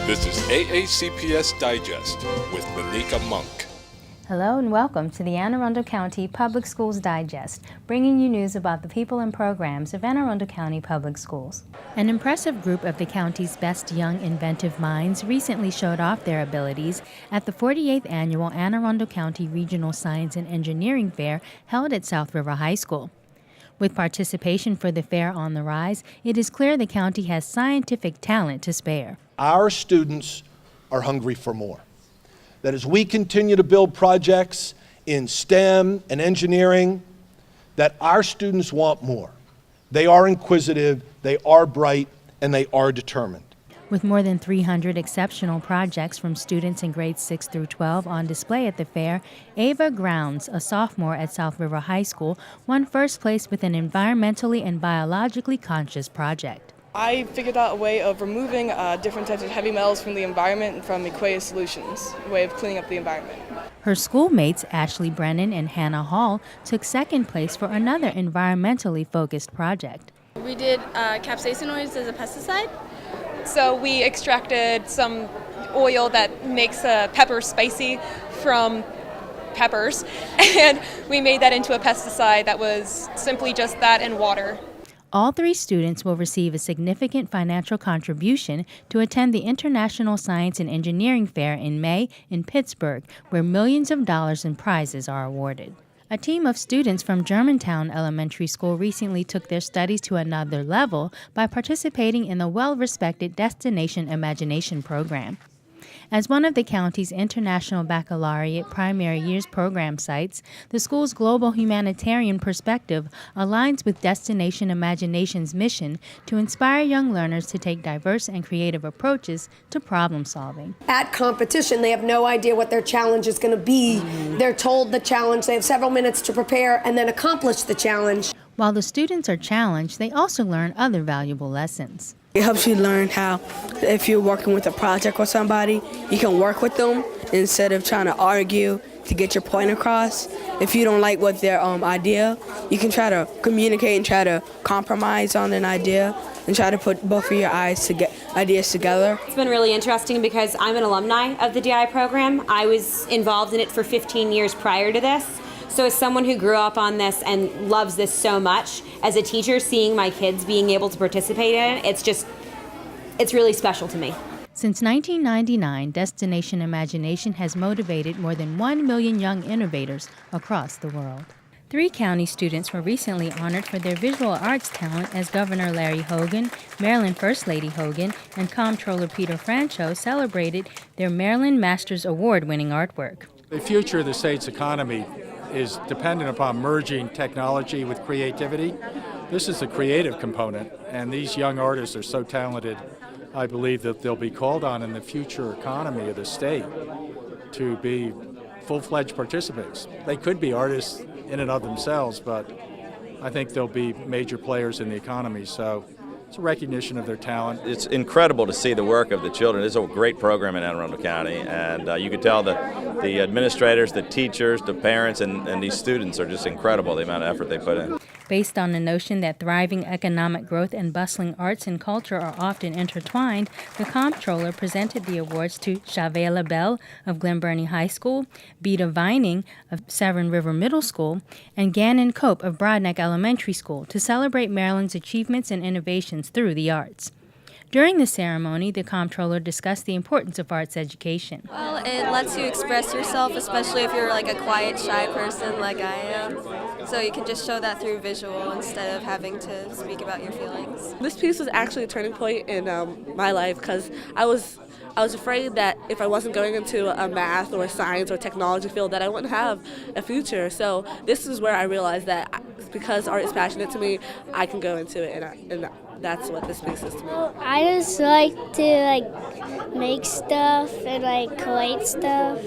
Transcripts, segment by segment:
This is AACPS Digest with Maneka Monk. Hello and welcome to the Anne Arundel County Public Schools Digest, bringing you news about the people and programs of Anne Arundel County Public Schools. An impressive group of the county's best young inventive minds recently showed off their abilities at the 48th Annual Anne Arundel County Regional Science and Engineering Fair held at South River High School. With participation for the fair on the rise, it is clear the county has scientific talent to spare. Our students are hungry for more. That as we continue to build projects in STEM and engineering, that our students want more. They are inquisitive, they are bright, and they are determined. With more than 300 exceptional projects from students in grades 6 through 12 on display at the fair, Ava Grounds, a sophomore at South River High School, won first place with an environmentally and biologically conscious project. I figured out a way of removing different types of heavy metals from the environment and from aqueous solutions, a way of cleaning up the environment. Her schoolmates, Ashley Brennan and Hannah Hall, took second place for another environmentally focused project. We did capsaicinoids as a pesticide. So we extracted some oil that makes pepper spicy from peppers, and we made that into a pesticide that was simply just that and water. All three students will receive a significant financial contribution to attend the International Science and Engineering Fair in May in Pittsburgh, where millions of dollars in prizes are awarded. A team of students from Germantown Elementary School recently took their studies to another level by participating in the well-respected Destination Imagination program. As one of the county's International Baccalaureate Primary Years program sites, the school's global humanitarian perspective aligns with Destination Imagination's mission to inspire young learners to take diverse and creative approaches to problem solving. At competition, they have no idea what their challenge is going to be. They're told the challenge, they have several minutes to prepare and then accomplish the challenge. While the students are challenged, they also learn other valuable lessons. It helps you learn how, if you're working with a project with somebody, you can work with them instead of trying to argue to get your point across. If you don't like what their idea, you can try to communicate and try to compromise on an idea and try to put both of your ideas together. It's been really interesting because I'm an alumni of the DI program. I was involved in it for 15 years prior to this. So as someone who grew up on this and loves this so much, as a teacher, seeing my kids being able to participate in it, it's really special to me. Since 1999, Destination Imagination has motivated more than 1 million young innovators across the world. 3 county students were recently honored for their visual arts talent as Governor Larry Hogan, Maryland First Lady Hogan, and Comptroller Peter Francho celebrated their Maryland Masters Award-winning artwork. The future of the state's economy is dependent upon merging technology with creativity. This is the creative component, and these young artists are so talented. I believe that they'll be called on in the future economy of the state to be full-fledged participants. They could be artists in and of themselves, but I think they'll be major players in the economy, so it's a recognition of their talent. It's incredible to see the work of the children. It's a great program in Anne Arundel County, and you can tell that the administrators, the teachers, the parents, and these students are just incredible, the amount of effort they put in. Based on the notion that thriving economic growth and bustling arts and culture are often intertwined, the Comptroller presented the awards to Chavela Bell of Glen Burnie High School, Beta Vining of Severn River Middle School, and Gannon Cope of Broadneck Elementary School to celebrate Maryland's achievements and innovations through the arts. During the ceremony, the Comptroller discussed the importance of arts education. Well, it lets you express yourself, especially if you're like a quiet, shy person like I am. So you can just show that through visual instead of having to speak about your feelings. This piece was actually a turning point in my life because I was afraid that if I wasn't going into a math or science or technology field that I wouldn't have a future. So this is where I realized that because art is passionate to me, I can go into it, and that's what this piece is to me. I just like to make stuff and collate stuff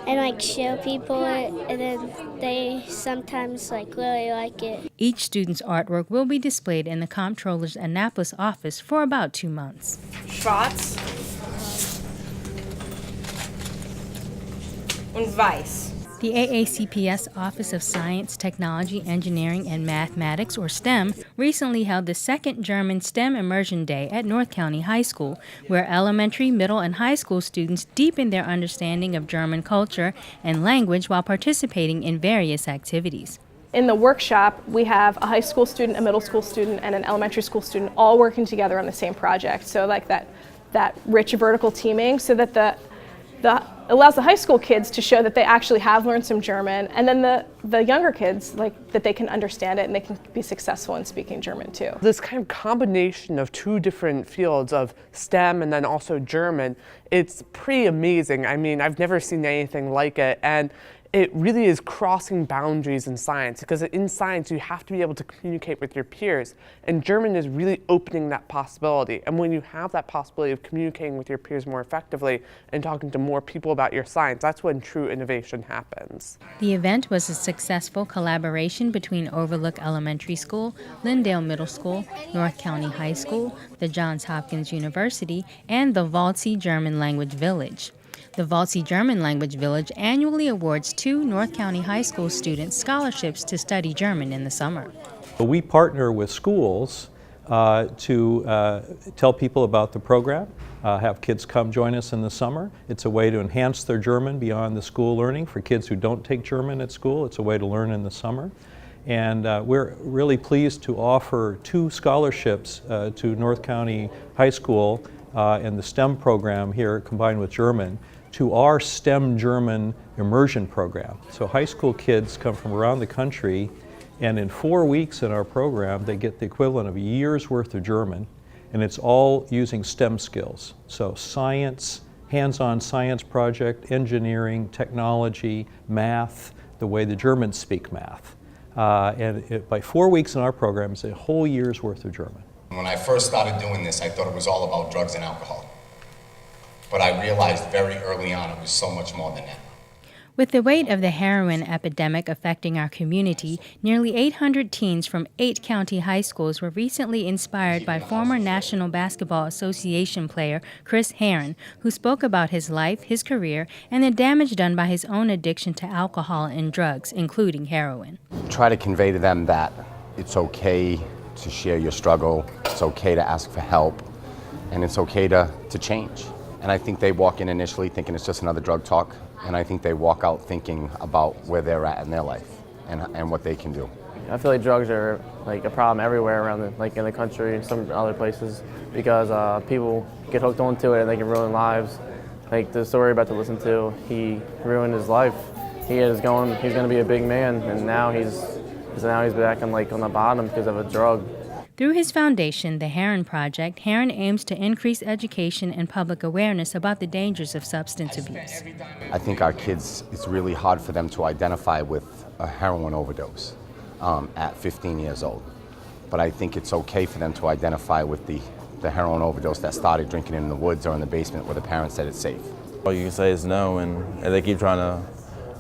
and show people it, and then they sometimes really like it. Each student's artwork will be displayed in the Comptroller's Annapolis office for about 2 months. Schwarz und Weiß. The AACPS Office of Science, Technology, Engineering, and Mathematics, or STEM, recently held the second German STEM Immersion Day at North County High School, where elementary, middle, and high school students deepened their understanding of German culture and language while participating in various activities. In the workshop, we have a high school student, a middle school student, and an elementary school student all working together on the same project. So like that rich vertical teaming, so that allows the high school kids to show that they actually have learned some German, and then the younger kids, like, that they can understand it and they can be successful in speaking German too. This kind of combination of two different fields of STEM and then also German, it's pretty amazing. I mean, I've never seen anything like it, and it really is crossing boundaries in science, because in science you have to be able to communicate with your peers, and German is really opening that possibility. And when you have that possibility of communicating with your peers more effectively and talking to more people about your science, that's when true innovation happens. The event was a successful collaboration between Overlook Elementary School, Lindale Middle School, North County High School, the Johns Hopkins University, and the Waldsee German Language Village. The Waldsee German Language Village annually awards 2 North County High School students scholarships to study German in the summer. We partner with schools to tell people about the program, have kids come join us in the summer. It's a way to enhance their German beyond the school learning. For kids who don't take German at school, it's a way to learn in the summer. And we're really pleased to offer 2 scholarships to North County High School in the STEM program here combined with German, to our STEM German Immersion program. So high school kids come from around the country, and in 4 weeks in our program they get the equivalent of a year's worth of German, and it's all using STEM skills. So science, hands-on science project, engineering, technology, math, the way the Germans speak math. By 4 weeks in our program, it's a whole year's worth of German. When I first started doing this, I thought it was all about drugs and alcohol. But I realized very early on it was so much more than that. With the weight of the heroin epidemic affecting our community, nearly 800 teens from 8 county high schools were recently inspired by former National Basketball Association player Chris Herren, who spoke about his life, his career, and the damage done by his own addiction to alcohol and drugs, including heroin. Try to convey to them that it's okay to share your struggle, it's okay to ask for help, and it's okay to change. And I think they walk in initially thinking it's just another drug talk, and I think they walk out thinking about where they're at in their life and what they can do. I feel like drugs are like a problem everywhere around in the country and some other places, because people get hooked onto it and they can ruin lives. Like the story about to listen to, he ruined his life. He's going to be a big man, and now he's back on the bottom because of a drug. Through his foundation, the Heron Project, Herren aims to increase education and public awareness about the dangers of substance abuse. I think our kids, it's really hard for them to identify with a heroin overdose at 15 years old. But I think it's okay for them to identify with the heroin overdose that started drinking in the woods or in the basement where the parents said it's safe. All you can say is no, and they keep trying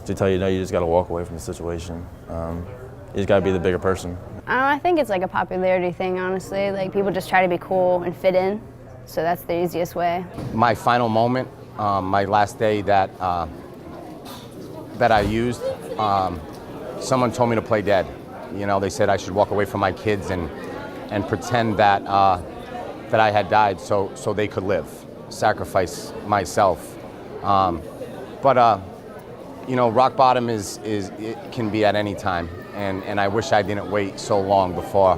to tell you no, you just got to walk away from the situation. You just got to be the bigger person. I think it's like a popularity thing, honestly. Like, people just try to be cool and fit in, so that's the easiest way. My final moment, my last day that I used, someone told me to play dead. You know, they said I should walk away from my kids and pretend that I had died so they could live, sacrifice myself. You know, rock bottom it can be at any time, and I wish I didn't wait so long before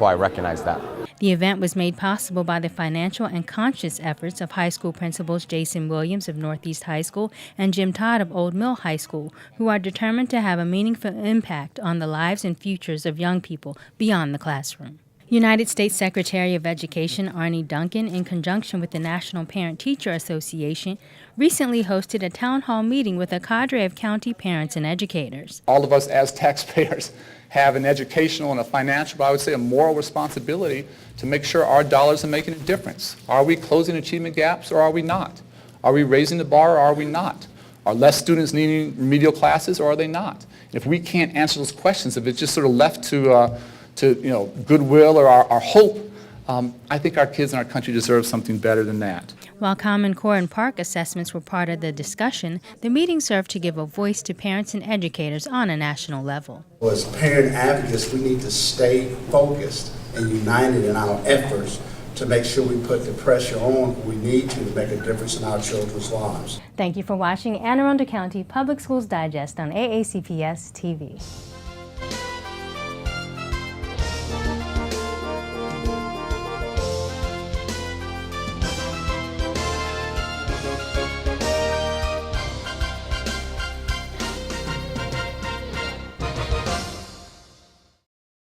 I recognized that. The event was made possible by the financial and conscious efforts of high school principals Jason Williams of Northeast High School and Jim Todd of Old Mill High School, who are determined to have a meaningful impact on the lives and futures of young people beyond the classroom. United States Secretary of Education Arne Duncan, in conjunction with the National Parent-Teacher Association, recently hosted a town hall meeting with a cadre of county parents and educators. All of us as taxpayers have an educational and a financial, but I would say a moral responsibility to make sure our dollars are making a difference. Are we closing achievement gaps or are we not? Are we raising the bar or are we not? Are less students needing remedial classes or are they not? If we can't answer those questions, if it's just sort of left to goodwill or our hope, I think our kids in our country deserve something better than that. While Common Core and Park assessments were part of the discussion, the meeting served to give a voice to parents and educators on a national level. As parent advocates, we need to stay focused and united in our efforts to make sure we put the pressure on we need to make a difference in our children's lives. Thank you for watching Anne Arundel County Public Schools Digest on AACPS-TV.